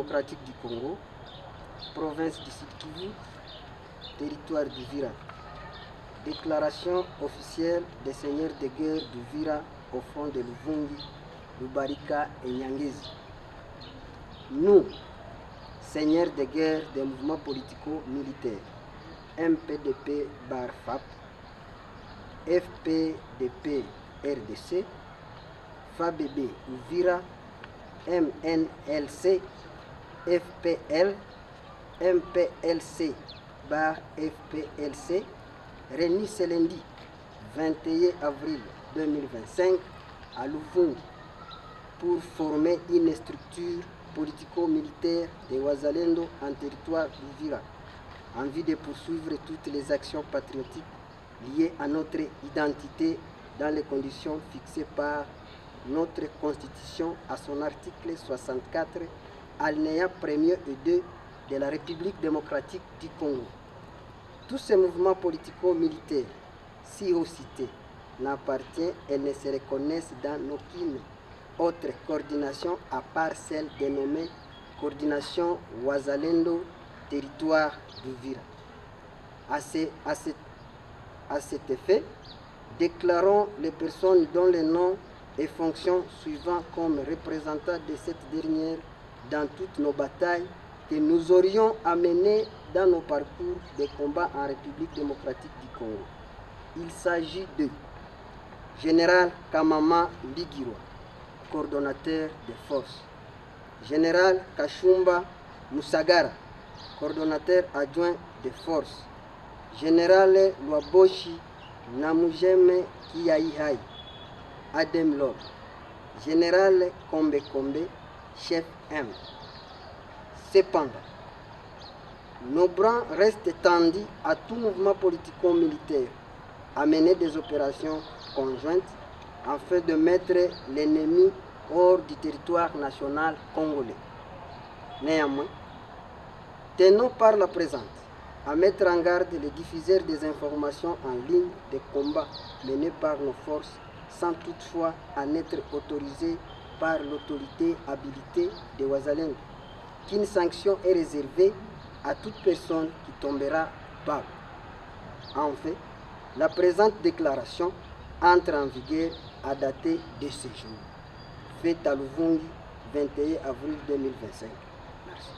démocratique du Congo, province du Sud Kivu, territoire d'Uvira. Déclaration officielle des seigneurs de guerre d'Uvira au front de Luvungi, Lubarika et Nyangezi. Nous, seigneurs de guerre des mouvements politico-militaires, MPDP-FAP, FPDP-RDC, FABB Uvira, MNLC, FPL, MPLC-FPLC, réunis ce lundi 21 avril 2025 à Luvungi pour former une structure politico-militaire de Wazalendo en territoire d'Uvira, en vue de poursuivre toutes les actions patriotiques liées à notre identité dans les conditions fixées par notre Constitution à son article 64, alinéa 1er et 2 de la République démocratique du Congo. Tous ces mouvements politico-militaires, si haut cités, n'appartiennent et ne se reconnaissent dans aucune autre coordination à part celle dénommée Coordination Wazalendo Territoire d'Uvira. À cet effet, déclarons les personnes dont les noms et fonctions suivants comme représentants de cette dernière dans toutes nos batailles que nous aurions à mener dans nos parcours de combat en République démocratique du Congo. Il s'agit de Général Kamama Ligiro, coordonnateur des forces. Général Kachumba Musagara, coordonnateur adjoint des forces. Général Lwaboshi Namujeme Kiaihai, Adem Lord. Général Kombe Kombe, chef M. Cependant, nos bras restent tendus à tout mouvement politico-militaire à mener des opérations conjointes afin de mettre l'ennemi hors du territoire national congolais. Néanmoins, tenons par la présente à mettre en garde les diffuseurs des informations en ligne des combats menés par nos forces sans toutefois en être autorisés par l'autorité habilitée de Wazalendo, qu'une sanction est réservée à toute personne qui tombera coupable. Enfin, la présente déclaration entre en vigueur à dater de ce jour. Faite à Luvungi, 21 avril 2025. Merci.